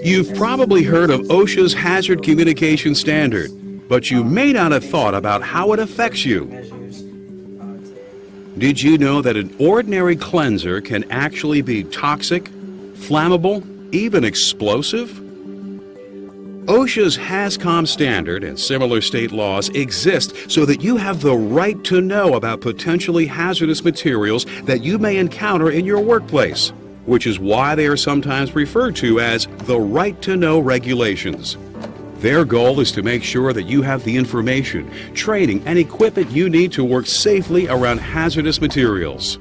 You've probably heard of OSHA's Hazard Communication Standard, but you may not have thought about how it affects you. Did you know that an ordinary cleanser can actually be toxic, flammable, even explosive? OSHA's HAZCOM standard and similar state laws exist so that you have the right to know about potentially hazardous materials that you may encounter in your workplace, which is why they are sometimes referred to as the right to know regulations. Their goal is to make sure that you have the information, training, and equipment you need to work safely around hazardous materials.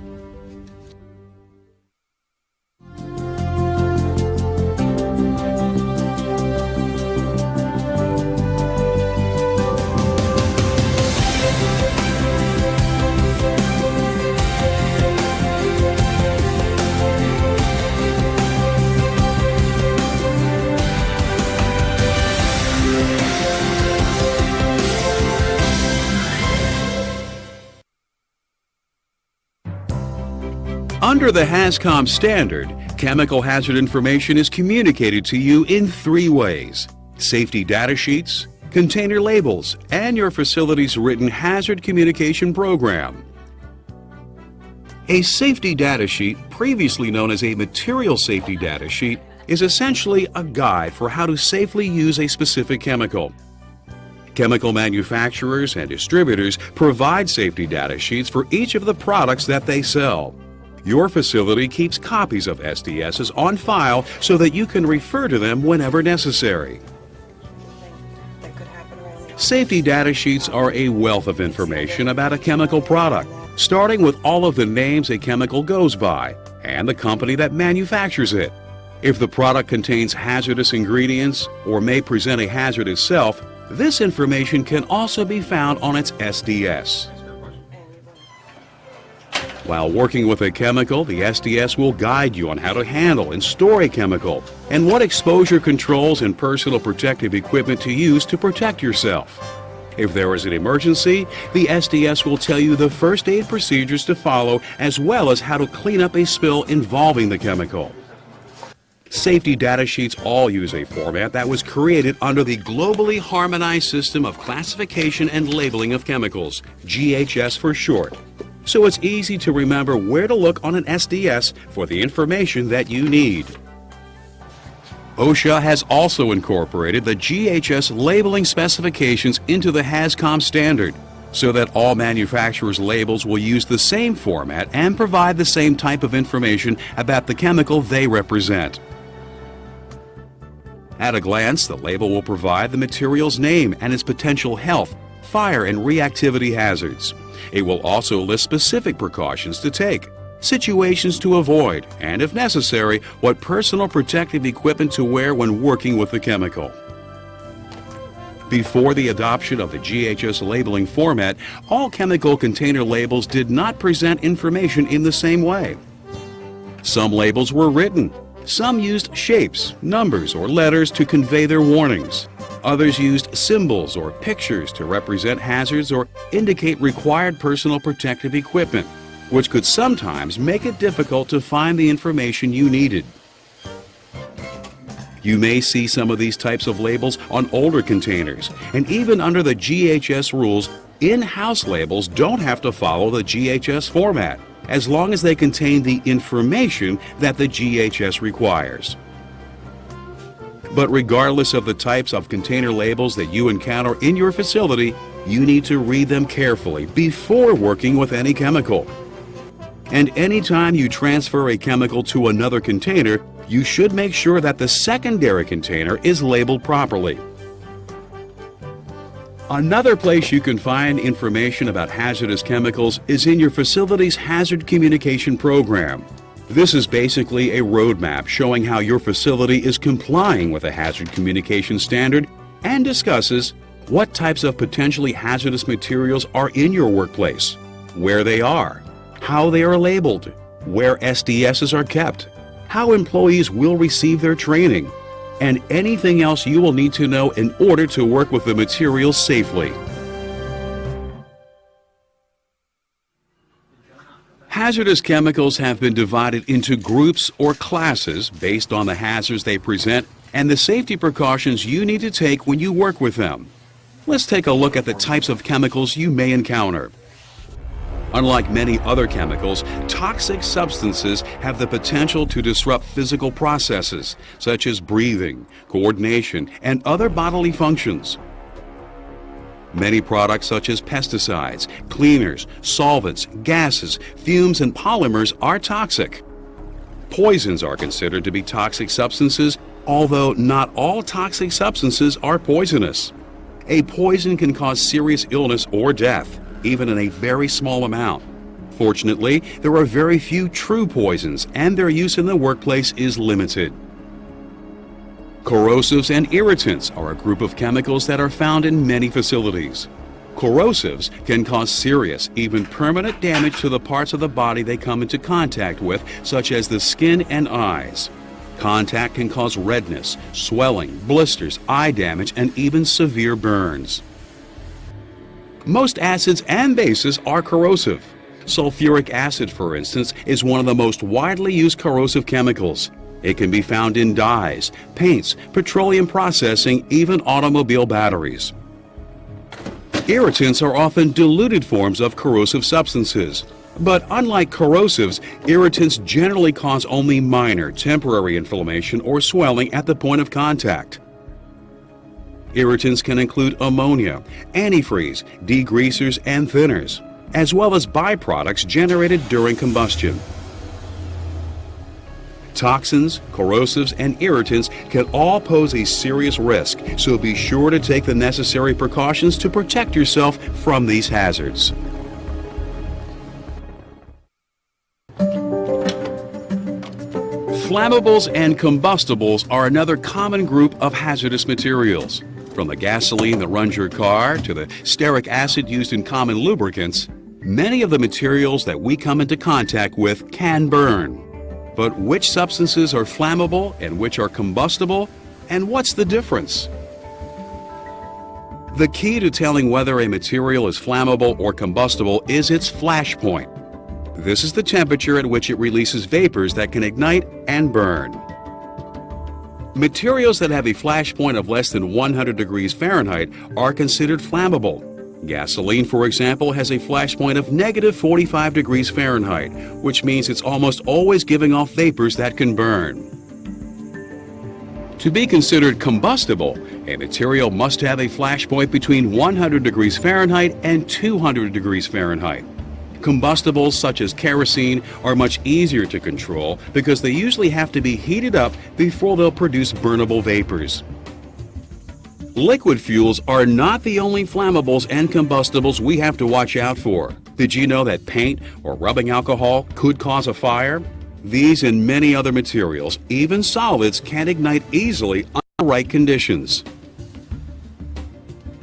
Under the HAZCOM standard, chemical hazard information is communicated to you in 3 ways: safety data sheets, container labels, and your facility's written hazard communication program. A safety data sheet, previously known as a material safety data sheet, is essentially a guide for how to safely use a specific chemical. Chemical manufacturers and distributors provide safety data sheets for each of the products that they sell. Your facility keeps copies of SDSs on file so that you can refer to them whenever necessary. Safety data sheets are a wealth of information about a chemical product, starting with all of the names a chemical goes by and the company that manufactures it. If the product contains hazardous ingredients or may present a hazard itself, this information can also be found on its SDS. While working with a chemical, the SDS will guide you on how to handle and store a chemical and what exposure controls and personal protective equipment to use to protect yourself. If there is an emergency, the SDS will tell you the first aid procedures to follow as well as how to clean up a spill involving the chemical. Safety data sheets all use a format that was created under the globally harmonized system of classification and labeling of chemicals, GHS for short. So it's easy to remember where to look on an SDS for the information that you need. OSHA has also incorporated the GHS labeling specifications into the HAZCOM standard so that all manufacturers' labels will use the same format and provide the same type of information about the chemical they represent. At a glance, the label will provide the material's name and its potential health, fire, and reactivity hazards. It will also list specific precautions to take, situations to avoid, and if necessary, what personal protective equipment to wear when working with the chemical. Before the adoption of the GHS labeling format, all chemical container labels did not present information in the same way. Some labels were written. Some used shapes, numbers, or letters to convey their warnings. Others used symbols or pictures to represent hazards or indicate required personal protective equipment, which could sometimes make it difficult to find the information you needed. You may see some of these types of labels on older containers, and even under the GHS rules, in-house labels don't have to follow the GHS format, as long as they contain the information that the GHS requires. But regardless of the types of container labels that you encounter in your facility, you need to read them carefully before working with any chemical. And anytime you transfer a chemical to another container, you should make sure that the secondary container is labeled properly. Another place you can find information about hazardous chemicals is in your facility's hazard communication program. This is basically a roadmap showing how your facility is complying with a hazard communication standard and discusses what types of potentially hazardous materials are in your workplace, where they are, how they are labeled, where SDSs are kept, how employees will receive their training, and anything else you will need to know in order to work with the materials safely. Hazardous chemicals have been divided into groups or classes based on the hazards they present and the safety precautions you need to take when you work with them. Let's take a look at the types of chemicals you may encounter. Unlike many other chemicals, toxic substances have the potential to disrupt physical processes, such as breathing, coordination, and other bodily functions. Many products such as pesticides, cleaners, solvents, gases, fumes, and polymers are toxic. Poisons are considered to be toxic substances, although not all toxic substances are poisonous. A poison can cause serious illness or death, even in a very small amount. Fortunately, there are very few true poisons, and their use in the workplace is limited. Corrosives and irritants are a group of chemicals that are found in many facilities. Corrosives can cause serious, even permanent damage to the parts of the body they come into contact with, such as the skin and eyes. Contact can cause redness, swelling, blisters, eye damage, and even severe burns. Most acids and bases are corrosive. Sulfuric acid, for instance, is one of the most widely used corrosive chemicals. It can be found in dyes, paints, petroleum processing, even automobile batteries. Irritants are often diluted forms of corrosive substances. But unlike corrosives, irritants generally cause only minor, temporary inflammation or swelling at the point of contact. Irritants can include ammonia, antifreeze, degreasers, and thinners, as well as byproducts generated during combustion. Toxins, corrosives, and irritants can all pose a serious risk, so be sure to take the necessary precautions to protect yourself from these hazards. Flammables and combustibles are another common group of hazardous materials. From the gasoline that runs your car to the stearic acid used in common lubricants, many of the materials that we come into contact with can burn. But which substances are flammable and which are combustible, and what's the difference? The key to telling whether a material is flammable or combustible is its flash point. This is the temperature at which it releases vapors that can ignite and burn. Materials that have a flash point of less than 100 degrees Fahrenheit are considered flammable. Gasoline, for example, has a flash point of negative 45 degrees Fahrenheit, which means it's almost always giving off vapors that can burn. To be considered combustible, a material must have a flash point between 100 degrees Fahrenheit and 200 degrees Fahrenheit. Combustibles such as kerosene are much easier to control because they usually have to be heated up before they'll produce burnable vapors. Liquid fuels are not the only flammables and combustibles we have to watch out for. Did you know that paint or rubbing alcohol could cause a fire? These and many other materials, even solids, can ignite easily under the right conditions.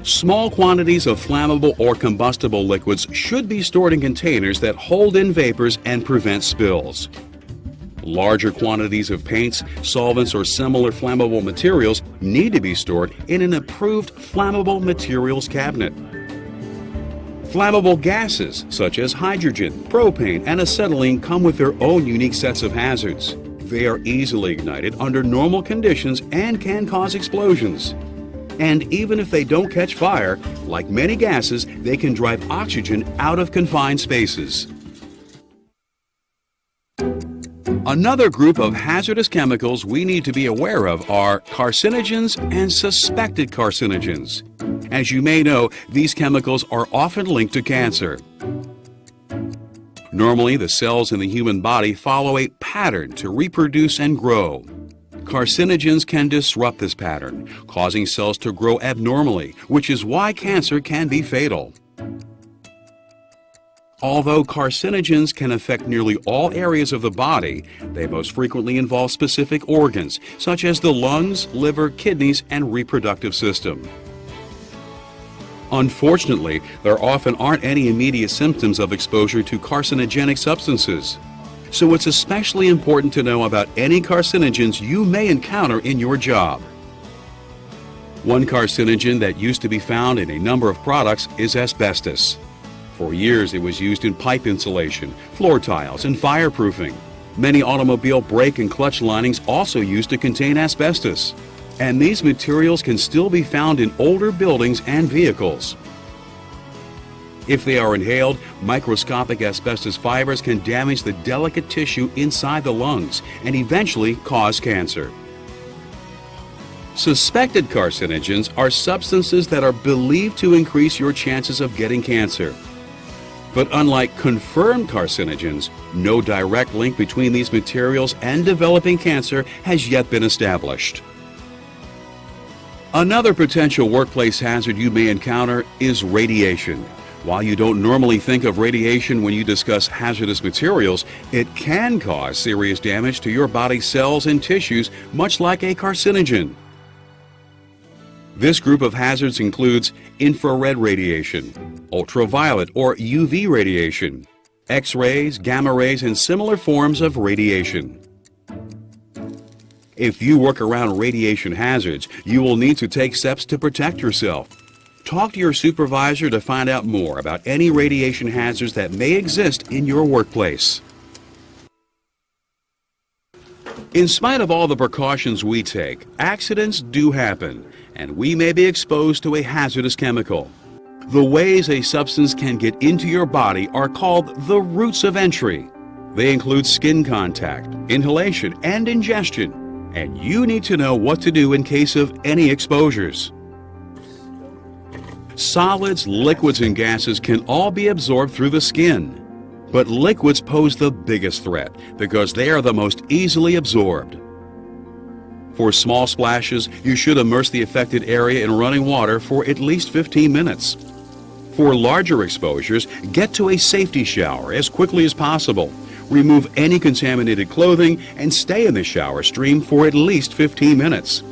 Small quantities of flammable or combustible liquids should be stored in containers that hold in vapors and prevent spills. Larger quantities of paints, solvents, or similar flammable materials need to be stored in an approved flammable materials cabinet. Flammable gases such as hydrogen, propane, and acetylene come with their own unique sets of hazards. They are easily ignited under normal conditions and can cause explosions. And even if they don't catch fire, like many gases, they can drive oxygen out of confined spaces. Another group of hazardous chemicals we need to be aware of are carcinogens and suspected carcinogens. As you may know, these chemicals are often linked to cancer. Normally, the cells in the human body follow a pattern to reproduce and grow. Carcinogens can disrupt this pattern, causing cells to grow abnormally, which is why cancer can be fatal. Although carcinogens can affect nearly all areas of the body, they most frequently involve specific organs, such as the lungs, liver, kidneys, and reproductive system. Unfortunately, there often aren't any immediate symptoms of exposure to carcinogenic substances. So it's especially important to know about any carcinogens you may encounter in your job. One carcinogen that used to be found in a number of products is asbestos. For years, it was used in pipe insulation, floor tiles, and fireproofing. Many automobile brake and clutch linings also used to contain asbestos. And these materials can still be found in older buildings and vehicles. If they are inhaled, microscopic asbestos fibers can damage the delicate tissue inside the lungs and eventually cause cancer. Suspected carcinogens are substances that are believed to increase your chances of getting cancer. But unlike confirmed carcinogens, no direct link between these materials and developing cancer has yet been established. Another potential workplace hazard you may encounter is radiation. While you don't normally think of radiation when you discuss hazardous materials, it can cause serious damage to your body's cells and tissues, much like a carcinogen. This group of hazards includes infrared radiation, ultraviolet or UV radiation, X-rays, gamma rays, and similar forms of radiation. If you work around radiation hazards, you will need to take steps to protect yourself. Talk to your supervisor to find out more about any radiation hazards that may exist in your workplace. In spite of all the precautions we take, accidents do happen, and we may be exposed to a hazardous chemical. The ways a substance can get into your body are called the routes of entry. They include skin contact, inhalation, and ingestion, and you need to know what to do in case of any exposures. Solids, liquids, and gases can all be absorbed through the skin. But liquids pose the biggest threat because they are the most easily absorbed. For small splashes, you should immerse the affected area in running water for at least 15 minutes. For larger exposures, get to a safety shower as quickly as possible. Remove any contaminated clothing and stay in the shower stream for at least 15 minutes.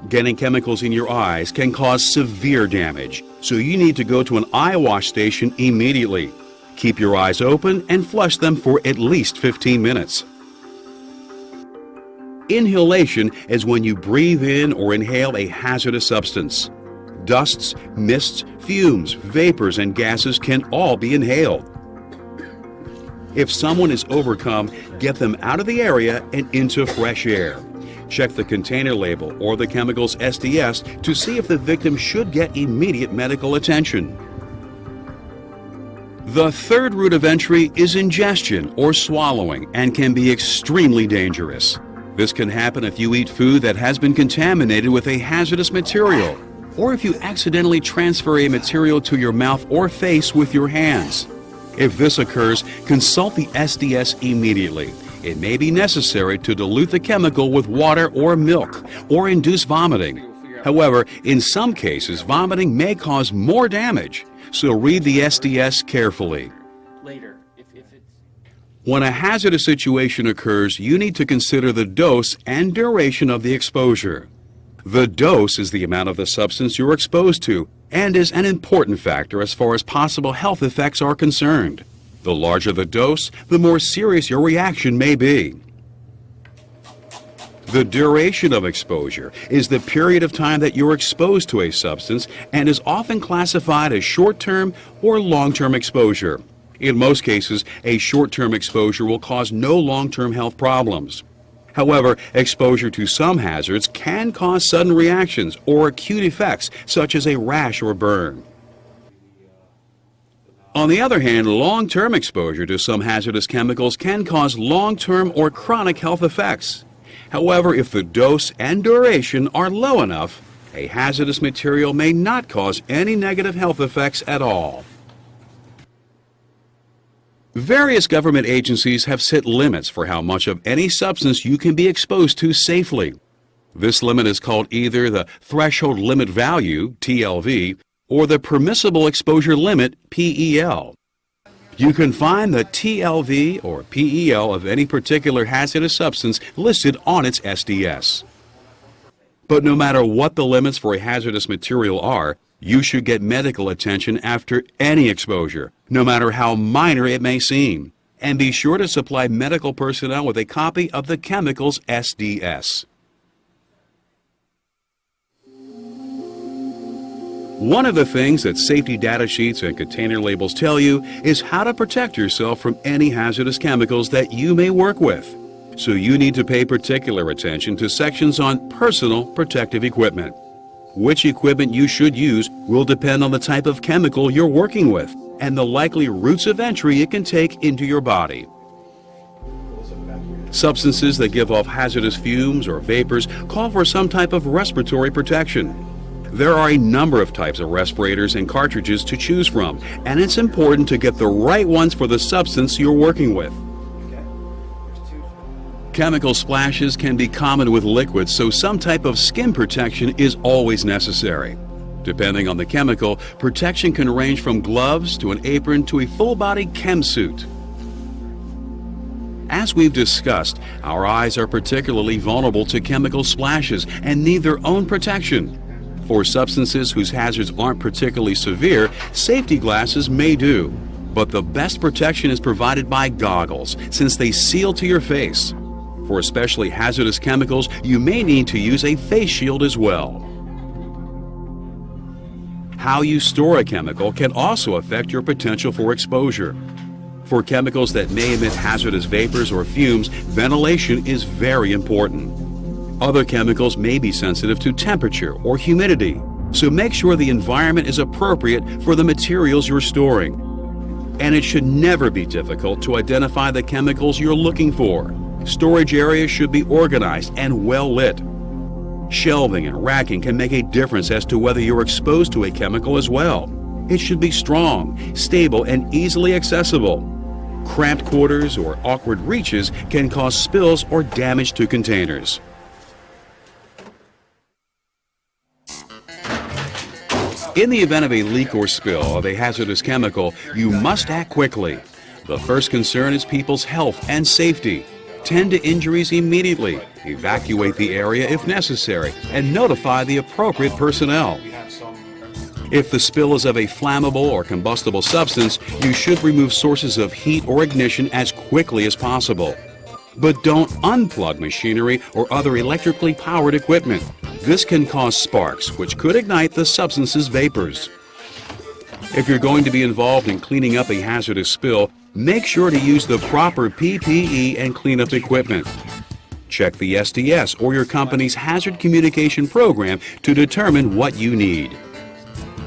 Getting chemicals in your eyes can cause severe damage, so you need to go to an eye wash station immediately. Keep your eyes open and flush them for at least 15 minutes. Inhalation is when you breathe in or inhale a hazardous substance. Dusts, mists, fumes, vapors, and gases can all be inhaled. If someone is overcome, get them out of the area and into fresh air. Check the container label or the chemical's SDS to see if the victim should get immediate medical attention. The third route of entry is ingestion or swallowing and can be extremely dangerous. This can happen if you eat food that has been contaminated with a hazardous material, or if you accidentally transfer a material to your mouth or face with your hands. If this occurs, consult the SDS immediately. It may be necessary to dilute the chemical with water or milk, or induce vomiting. However, in some cases, vomiting may cause more damage, so read the SDS carefully. When a hazardous situation occurs, you need to consider the dose and duration of the exposure. The dose is the amount of the substance you're exposed to and is an important factor as far as possible health effects are concerned. The larger the dose, the more serious your reaction may be. The duration of exposure is the period of time that you're exposed to a substance and is often classified as short-term or long-term exposure. In most cases, a short-term exposure will cause no long-term health problems. However, exposure to some hazards can cause sudden reactions or acute effects such as a rash or burn. On the other hand, long-term exposure to some hazardous chemicals can cause long-term or chronic health effects. However, if the dose and duration are low enough, a hazardous material may not cause any negative health effects at all. Various government agencies have set limits for how much of any substance you can be exposed to safely. This limit is called either the Threshold Limit Value, TLV, or the Permissible Exposure Limit, PEL. You can find the TLV or PEL of any particular hazardous substance listed on its SDS. But no matter what the limits for a hazardous material are, you should get medical attention after any exposure, no matter how minor it may seem. And be sure to supply medical personnel with a copy of the chemical's SDS. One of the things that safety data sheets and container labels tell you is how to protect yourself from any hazardous chemicals that you may work with. So you need to pay particular attention to sections on personal protective equipment. Which equipment you should use will depend on the type of chemical you're working with and the likely routes of entry it can take into your body. Substances that give off hazardous fumes or vapors call for some type of respiratory protection. There are a number of types of respirators and cartridges to choose from, and it's important to get the right ones for the substance you're working with. Chemical splashes can be common with liquids, so some type of skin protection is always necessary. Depending on the chemical, protection can range from gloves to an apron to a full-body chem suit. As we've discussed, our eyes are particularly vulnerable to chemical splashes and need their own protection. For substances whose hazards aren't particularly severe, safety glasses may do. But the best protection is provided by goggles, since they seal to your face. For especially hazardous chemicals, you may need to use a face shield as well. How you store a chemical can also affect your potential for exposure. For chemicals that may emit hazardous vapors or fumes, ventilation is very important. Other chemicals may be sensitive to temperature or humidity, so make sure the environment is appropriate for the materials you're storing. And it should never be difficult to identify the chemicals you're looking for. Storage areas should be organized and well lit. Shelving and racking can make a difference as to whether you're exposed to a chemical as well. It should be strong, stable, and easily accessible. Cramped quarters or awkward reaches can cause spills or damage to containers. In the event of a leak or spill of a hazardous chemical, you must act quickly. The first concern is people's health and safety. Tend to injuries immediately, evacuate the area if necessary, and notify the appropriate personnel. If the spill is of a flammable or combustible substance, you should remove sources of heat or ignition as quickly as possible. But don't unplug machinery or other electrically powered equipment. This can cause sparks, which could ignite the substance's vapors. If you're going to be involved in cleaning up a hazardous spill, make sure to use the proper PPE and cleanup equipment. Check the SDS or your company's hazard communication program to determine what you need.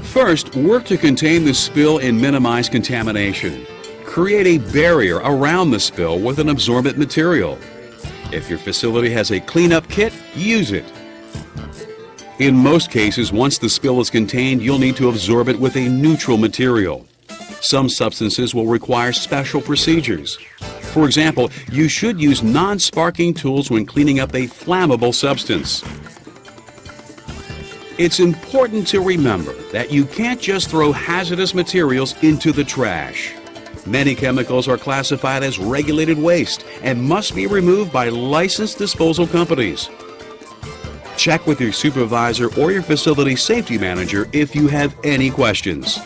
First, work to contain the spill and minimize contamination. Create a barrier around the spill with an absorbent material. If your facility has a cleanup kit, use it. In most cases, once the spill is contained, you'll need to absorb it with a neutral material. Some substances will require special procedures. For example, you should use non-sparking tools when cleaning up a flammable substance. It's important to remember that you can't just throw hazardous materials into the trash. Many chemicals are classified as regulated waste and must be removed by licensed disposal companies. Check with your supervisor or your facility safety manager if you have any questions.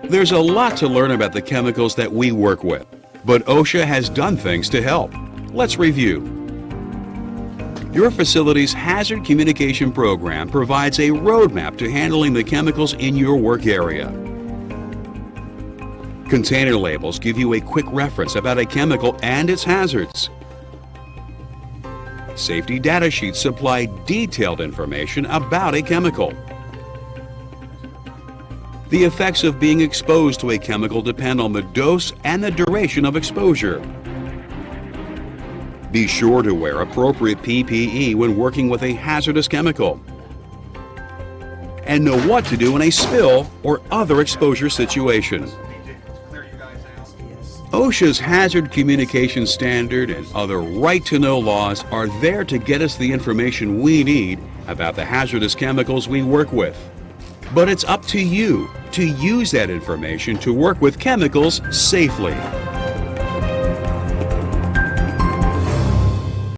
There's a lot to learn about the chemicals that we work with, but OSHA has done things to help. Let's review. Your facility's hazard communication program provides a roadmap to handling the chemicals in your work area. Container labels give you a quick reference about a chemical and its hazards. Safety data sheets supply detailed information about a chemical. The effects of being exposed to a chemical depend on the dose and the duration of exposure. Be sure to wear appropriate PPE when working with a hazardous chemical. And know what to do in a spill or other exposure situation. OSHA's Hazard Communication Standard and other right-to-know laws are there to get us the information we need about the hazardous chemicals we work with. But it's up to you to use that information to work with chemicals safely.